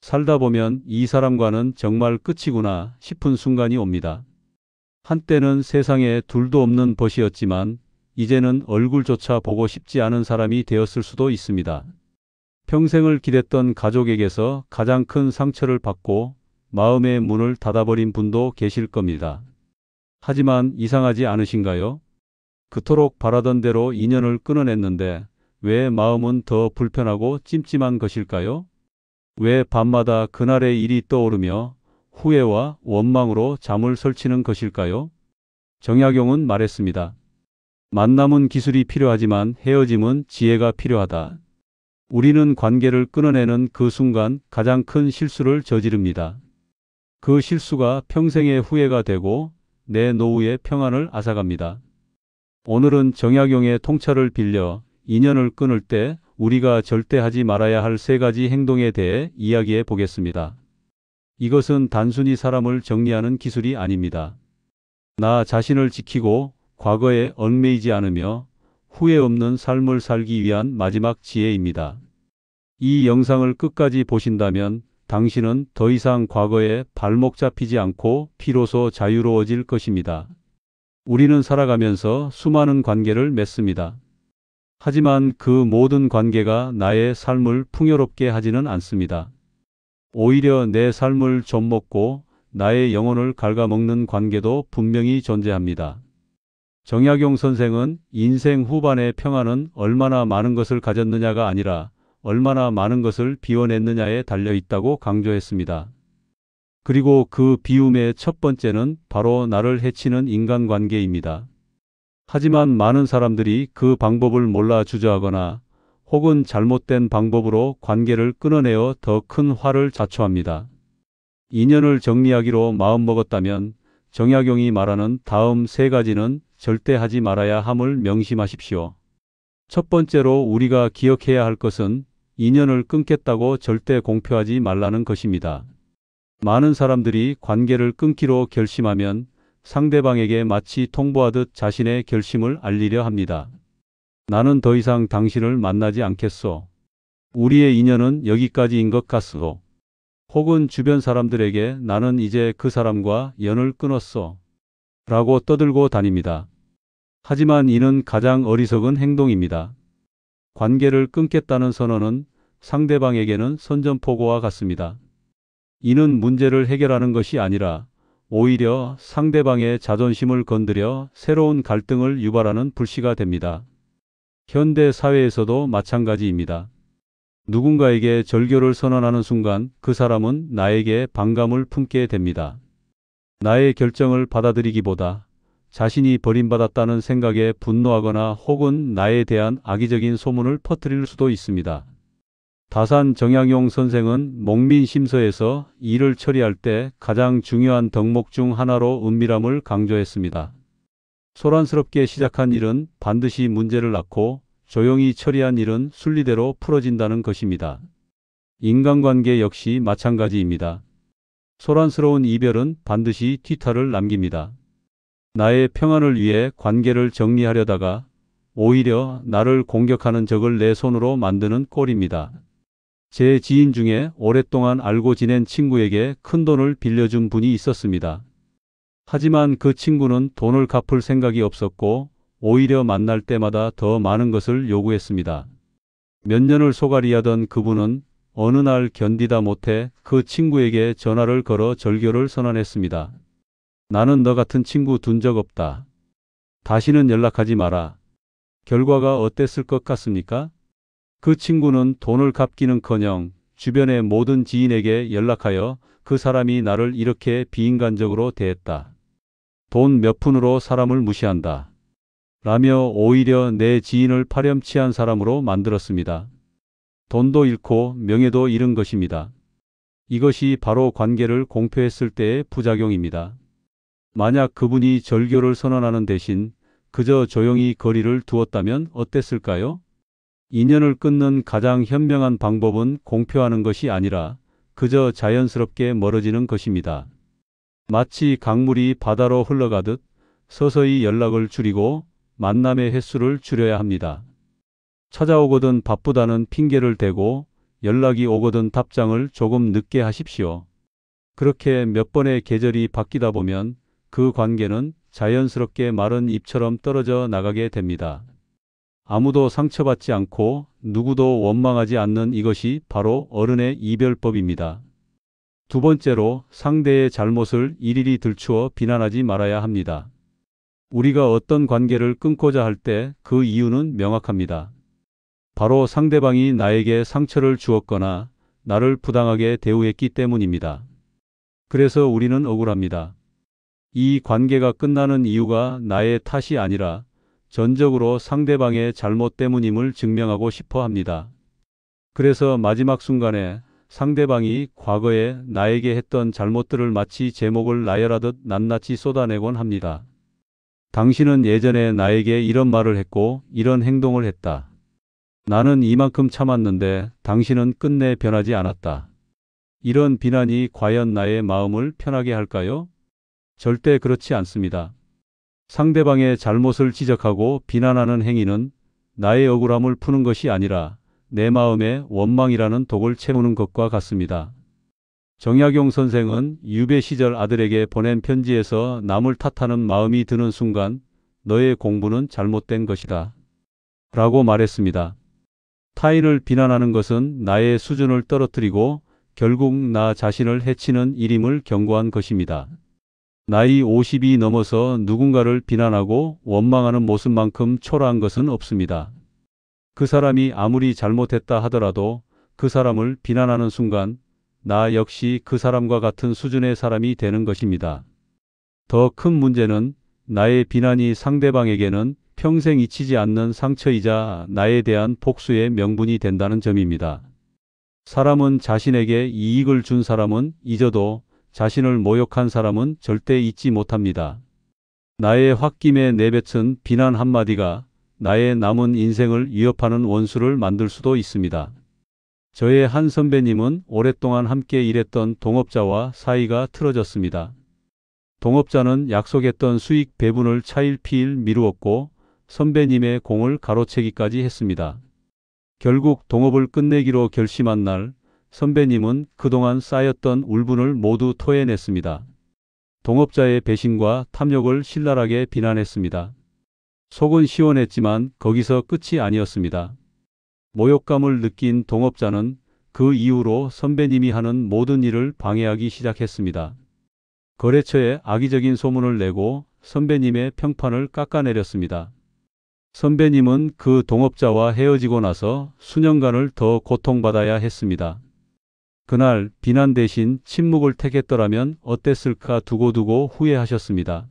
살다 보면 이 사람과는 정말 끝이구나 싶은 순간이 옵니다. 한때는 세상에 둘도 없는 벗이었지만 이제는 얼굴조차 보고 싶지 않은 사람이 되었을 수도 있습니다. 평생을 기댔던 가족에게서 가장 큰 상처를 받고 마음의 문을 닫아버린 분도 계실 겁니다. 하지만 이상하지 않으신가요? 그토록 바라던 대로 인연을 끊어냈는데 왜 마음은 더 불편하고 찜찜한 것일까요? 왜 밤마다 그날의 일이 떠오르며 후회와 원망으로 잠을 설치는 것일까요? 정약용은 말했습니다. 만남은 기술이 필요하지만 헤어짐은 지혜가 필요하다. 우리는 관계를 끊어내는 그 순간 가장 큰 실수를 저지릅니다. 그 실수가 평생의 후회가 되고 내 노후의 평안을 앗아갑니다. 오늘은 정약용의 통찰을 빌려 인연을 끊을 때 우리가 절대 하지 말아야 할 3가지 행동에 대해 이야기해 보겠습니다. 이것은 단순히 사람을 정리하는 기술이 아닙니다. 나 자신을 지키고 과거에 얽매이지 않으며 후회 없는 삶을 살기 위한 마지막 지혜입니다. 이 영상을 끝까지 보신다면 당신은 더 이상 과거에 발목 잡히지 않고 비로소 자유로워질 것입니다. 우리는 살아가면서 수많은 관계를 맺습니다. 하지만 그 모든 관계가 나의 삶을 풍요롭게 하지는 않습니다. 오히려 내 삶을 좀먹고 나의 영혼을 갉아먹는 관계도 분명히 존재합니다. 정약용 선생은 인생 후반의 평안은 얼마나 많은 것을 가졌느냐가 아니라 얼마나 많은 것을 비워냈느냐에 달려있다고 강조했습니다. 그리고 그 비움의 첫 번째는 바로 나를 해치는 인간관계입니다. 하지만 많은 사람들이 그 방법을 몰라 주저하거나 혹은 잘못된 방법으로 관계를 끊어내어 더 큰 화를 자초합니다. 인연을 정리하기로 마음먹었다면 정약용이 말하는 다음 3가지는 절대 하지 말아야 함을 명심하십시오. 첫 번째로 우리가 기억해야 할 것은 인연을 끊겠다고 절대 공표하지 말라는 것입니다. 많은 사람들이 관계를 끊기로 결심하면 상대방에게 마치 통보하듯 자신의 결심을 알리려 합니다. 나는 더 이상 당신을 만나지 않겠소. 우리의 인연은 여기까지인 것 같소. 혹은 주변 사람들에게 나는 이제 그 사람과 연을 끊었소. 라고 떠들고 다닙니다. 하지만 이는 가장 어리석은 행동입니다. 관계를 끊겠다는 선언은 상대방에게는 선전포고와 같습니다. 이는 문제를 해결하는 것이 아니라 오히려 상대방의 자존심을 건드려 새로운 갈등을 유발하는 불씨가 됩니다. 현대 사회에서도 마찬가지입니다. 누군가에게 절교를 선언하는 순간 그 사람은 나에게 반감을 품게 됩니다. 나의 결정을 받아들이기보다 자신이 버림받았다는 생각에 분노하거나 혹은 나에 대한 악의적인 소문을 퍼뜨릴 수도 있습니다. 다산 정약용 선생은 목민심서에서 일을 처리할 때 가장 중요한 덕목 중 하나로 은밀함을 강조했습니다. 소란스럽게 시작한 일은 반드시 문제를 낳고 조용히 처리한 일은 순리대로 풀어진다는 것입니다. 인간관계 역시 마찬가지입니다. 소란스러운 이별은 반드시 뒤탈을 남깁니다. 나의 평안을 위해 관계를 정리하려다가 오히려 나를 공격하는 적을 내 손으로 만드는 꼴입니다. 제 지인 중에 오랫동안 알고 지낸 친구에게 큰돈을 빌려준 분이 있었습니다. 하지만 그 친구는 돈을 갚을 생각이 없었고 오히려 만날 때마다 더 많은 것을 요구했습니다. 몇 년을 소갈이하던 그분은 어느 날 견디다 못해 그 친구에게 전화를 걸어 절교를 선언했습니다. 나는 너 같은 친구 둔 적 없다. 다시는 연락하지 마라. 결과가 어땠을 것 같습니까? 그 친구는 돈을 갚기는커녕 주변의 모든 지인에게 연락하여 그 사람이 나를 이렇게 비인간적으로 대했다. 돈 몇 푼으로 사람을 무시한다. 라며 오히려 내 지인을 파렴치한 사람으로 만들었습니다. 돈도 잃고 명예도 잃은 것입니다. 이것이 바로 관계를 공표했을 때의 부작용입니다. 만약 그분이 절교를 선언하는 대신 그저 조용히 거리를 두었다면 어땠을까요? 인연을 끊는 가장 현명한 방법은 공표하는 것이 아니라 그저 자연스럽게 멀어지는 것입니다. 마치 강물이 바다로 흘러가듯 서서히 연락을 줄이고 만남의 횟수를 줄여야 합니다. 찾아오거든 바쁘다는 핑계를 대고 연락이 오거든 답장을 조금 늦게 하십시오. 그렇게 몇 번의 계절이 바뀌다 보면 그 관계는 자연스럽게 마른 잎처럼 떨어져 나가게 됩니다. 아무도 상처받지 않고 누구도 원망하지 않는 이것이 바로 어른의 이별법입니다. 두 번째로 상대의 잘못을 일일이 들추어 비난하지 말아야 합니다. 우리가 어떤 관계를 끊고자 할 때 그 이유는 명확합니다. 바로 상대방이 나에게 상처를 주었거나 나를 부당하게 대우했기 때문입니다. 그래서 우리는 억울합니다. 이 관계가 끝나는 이유가 나의 탓이 아니라 전적으로 상대방의 잘못 때문임을 증명하고 싶어 합니다. 그래서 마지막 순간에 상대방이 과거에 나에게 했던 잘못들을 마치 제목을 나열하듯 낱낱이 쏟아내곤 합니다. 당신은 예전에 나에게 이런 말을 했고 이런 행동을 했다. 나는 이만큼 참았는데 당신은 끝내 변하지 않았다. 이런 비난이 과연 나의 마음을 편하게 할까요? 절대 그렇지 않습니다. 상대방의 잘못을 지적하고 비난하는 행위는 나의 억울함을 푸는 것이 아니라 내 마음에 원망이라는 독을 채우는 것과 같습니다. 정약용 선생은 유배 시절 아들에게 보낸 편지에서 남을 탓하는 마음이 드는 순간 너의 공부는 잘못된 것이다. 라고 말했습니다. 타인을 비난하는 것은 나의 수준을 떨어뜨리고 결국 나 자신을 해치는 일임을 경고한 것입니다. 나이 50이 넘어서 누군가를 비난하고 원망하는 모습만큼 초라한 것은 없습니다. 그 사람이 아무리 잘못했다 하더라도 그 사람을 비난하는 순간 나 역시 그 사람과 같은 수준의 사람이 되는 것입니다. 더 큰 문제는 나의 비난이 상대방에게는 평생 잊히지 않는 상처이자 나에 대한 복수의 명분이 된다는 점입니다. 사람은 자신에게 이익을 준 사람은 잊어도 자신을 모욕한 사람은 절대 잊지 못합니다. 나의 홧김에 내뱉은 비난 한마디가 나의 남은 인생을 위협하는 원수를 만들 수도 있습니다. 저의 한 선배님은 오랫동안 함께 일했던 동업자와 사이가 틀어졌습니다. 동업자는 약속했던 수익 배분을 차일피일 미루었고 선배님의 공을 가로채기까지 했습니다. 결국 동업을 끝내기로 결심한 날 선배님은 그동안 쌓였던 울분을 모두 토해냈습니다. 동업자의 배신과 탐욕을 신랄하게 비난했습니다. 속은 시원했지만 거기서 끝이 아니었습니다. 모욕감을 느낀 동업자는 그 이후로 선배님이 하는 모든 일을 방해하기 시작했습니다. 거래처에 악의적인 소문을 내고 선배님의 평판을 깎아내렸습니다. 선배님은 그 동업자와 헤어지고 나서 수년간을 더 고통받아야 했습니다. 그날 비난 대신 침묵을 택했더라면 어땠을까 두고두고 후회하셨습니다.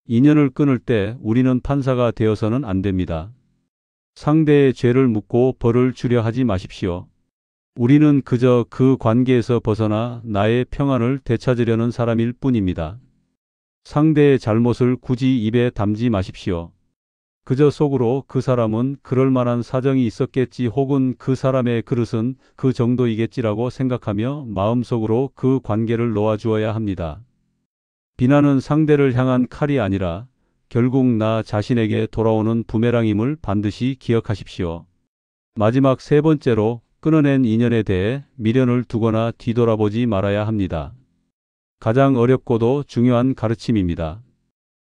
인연을 끊을 때 우리는 판사가 되어서는 안 됩니다. 상대의 죄를 묻고 벌을 주려 하지 마십시오. 우리는 그저 그 관계에서 벗어나 나의 평안을 되찾으려는 사람일 뿐입니다. 상대의 잘못을 굳이 입에 담지 마십시오. 그저 속으로 그 사람은 그럴 만한 사정이 있었겠지 혹은 그 사람의 그릇은 그 정도이겠지라고 생각하며 마음속으로 그 관계를 놓아주어야 합니다. 비난은 상대를 향한 칼이 아니라 결국 나 자신에게 돌아오는 부메랑임을 반드시 기억하십시오. 마지막 세 번째로 끊어낸 인연에 대해 미련을 두거나 뒤돌아보지 말아야 합니다. 가장 어렵고도 중요한 가르침입니다.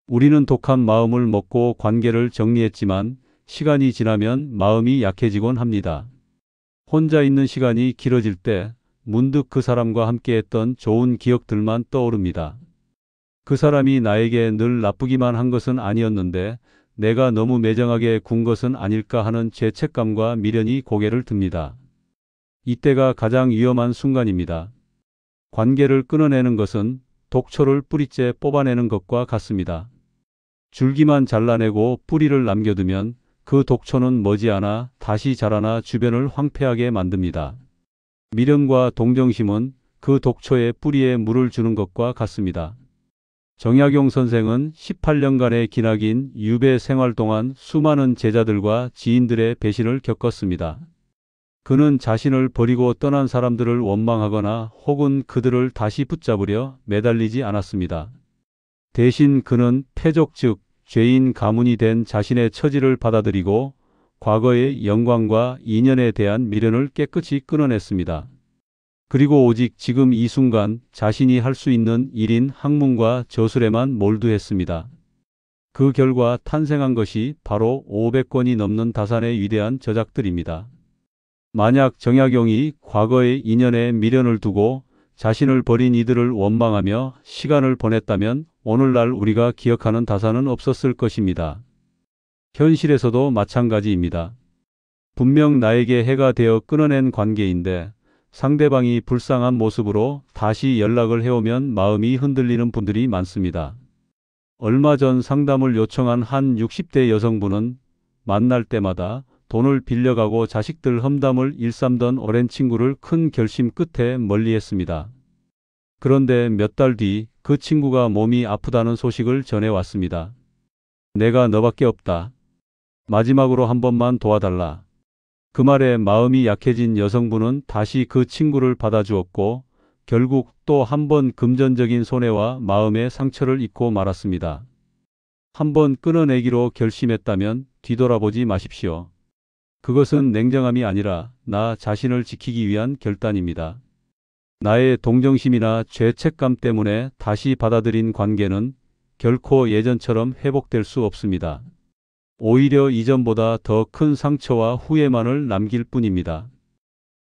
우리는 독한 마음을 먹고 관계를 정리했지만 시간이 지나면 마음이 약해지곤 합니다. 혼자 있는 시간이 길어질 때 문득 그 사람과 함께했던 좋은 기억들만 떠오릅니다. 그 사람이 나에게 늘 나쁘기만 한 것은 아니었는데 내가 너무 매정하게 군 것은 아닐까 하는 죄책감과 미련이 고개를 듭니다. 이때가 가장 위험한 순간입니다. 관계를 끊어내는 것은 독초를 뿌리째 뽑아내는 것과 같습니다. 줄기만 잘라내고 뿌리를 남겨두면 그 독초는 머지않아 다시 자라나 주변을 황폐하게 만듭니다. 미련과 동정심은 그 독초의 뿌리에 물을 주는 것과 같습니다. 정약용 선생은 18년간의 기나긴 유배 생활 동안 수많은 제자들과 지인들의 배신을 겪었습니다. 그는 자신을 버리고 떠난 사람들을 원망하거나 혹은 그들을 다시 붙잡으려 매달리지 않았습니다. 대신 그는 패족 즉 죄인 가문이 된 자신의 처지를 받아들이고 과거의 영광과 인연에 대한 미련을 깨끗이 끊어냈습니다. 그리고 오직 지금 이 순간 자신이 할 수 있는 일인 학문과 저술에만 몰두했습니다. 그 결과 탄생한 것이 바로 500권이 넘는 다산의 위대한 저작들입니다. 만약 정약용이 과거의 인연에 미련을 두고 자신을 버린 이들을 원망하며 시간을 보냈다면 오늘날 우리가 기억하는 다산은 없었을 것입니다. 현실에서도 마찬가지입니다. 분명 나에게 해가 되어 끊어낸 관계인데 상대방이 불쌍한 모습으로 다시 연락을 해오면 마음이 흔들리는 분들이 많습니다. 얼마 전 상담을 요청한 한 60대 여성분은 만날 때마다 돈을 빌려가고 자식들 험담을 일삼던 오랜 친구를 큰 결심 끝에 멀리했습니다. 그런데 몇 달 뒤 그 친구가 몸이 아프다는 소식을 전해왔습니다. 내가 너밖에 없다. 마지막으로 한 번만 도와달라. 그 말에 마음이 약해진 여성분은 다시 그 친구를 받아주었고 결국 또 한 번 금전적인 손해와 마음의 상처를 입고 말았습니다. 한 번 끊어내기로 결심했다면 뒤돌아보지 마십시오. 그것은 냉정함이 아니라 나 자신을 지키기 위한 결단입니다. 나의 동정심이나 죄책감 때문에 다시 받아들인 관계는 결코 예전처럼 회복될 수 없습니다. 오히려 이전보다 더 큰 상처와 후회만을 남길 뿐입니다.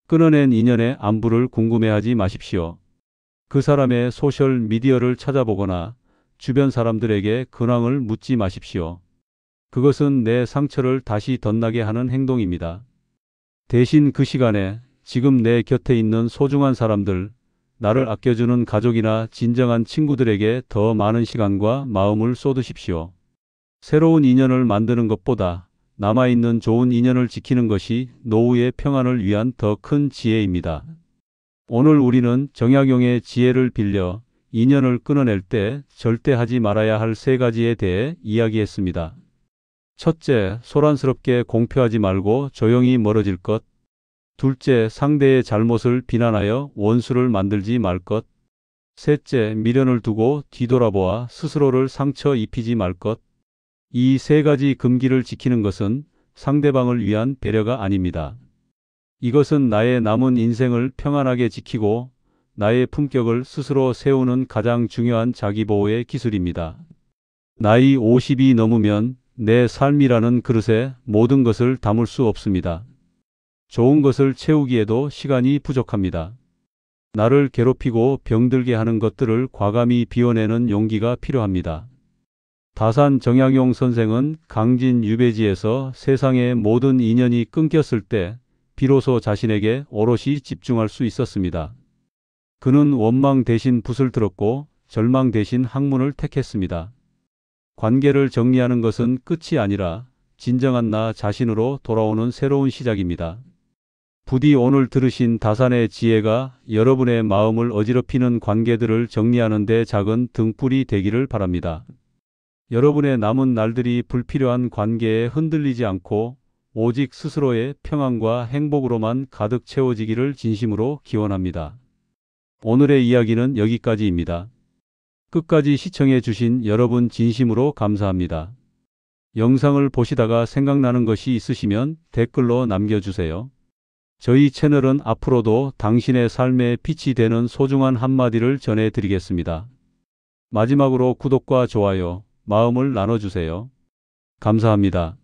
끊어낸 인연의 안부를 궁금해하지 마십시오. 그 사람의 소셜 미디어를 찾아보거나 주변 사람들에게 근황을 묻지 마십시오. 그것은 내 상처를 다시 덧나게 하는 행동입니다. 대신 그 시간에 지금 내 곁에 있는 소중한 사람들, 나를 아껴주는 가족이나 진정한 친구들에게 더 많은 시간과 마음을 쏟으십시오. 새로운 인연을 만드는 것보다 남아있는 좋은 인연을 지키는 것이 노후의 평안을 위한 더 큰 지혜입니다. 오늘 우리는 정약용의 지혜를 빌려 인연을 끊어낼 때 절대 하지 말아야 할 3가지에 대해 이야기했습니다. 첫째, 소란스럽게 공표하지 말고 조용히 멀어질 것. 둘째, 상대의 잘못을 비난하여 원수를 만들지 말 것. 셋째, 미련을 두고 뒤돌아보아 스스로를 상처 입히지 말 것. 이 3가지 금기를 지키는 것은 상대방을 위한 배려가 아닙니다. 이것은 나의 남은 인생을 평안하게 지키고 나의 품격을 스스로 세우는 가장 중요한 자기보호의 기술입니다. 나이 50이 넘으면 내 삶이라는 그릇에 모든 것을 담을 수 없습니다. 좋은 것을 채우기에도 시간이 부족합니다. 나를 괴롭히고 병들게 하는 것들을 과감히 비워내는 용기가 필요합니다. 다산 정약용 선생은 강진 유배지에서 세상의 모든 인연이 끊겼을 때 비로소 자신에게 오롯이 집중할 수 있었습니다. 그는 원망 대신 붓을 들었고 절망 대신 학문을 택했습니다. 관계를 정리하는 것은 끝이 아니라 진정한 나 자신으로 돌아오는 새로운 시작입니다. 부디 오늘 들으신 다산의 지혜가 여러분의 마음을 어지럽히는 관계들을 정리하는 데 작은 등불이 되기를 바랍니다. 여러분의 남은 날들이 불필요한 관계에 흔들리지 않고 오직 스스로의 평안과 행복으로만 가득 채워지기를 진심으로 기원합니다. 오늘의 이야기는 여기까지입니다. 끝까지 시청해 주신 여러분 진심으로 감사합니다. 영상을 보시다가 생각나는 것이 있으시면 댓글로 남겨주세요. 저희 채널은 앞으로도 당신의 삶에 빛이 되는 소중한 한마디를 전해드리겠습니다. 마지막으로 구독과 좋아요, 마음을 나눠주세요. 감사합니다.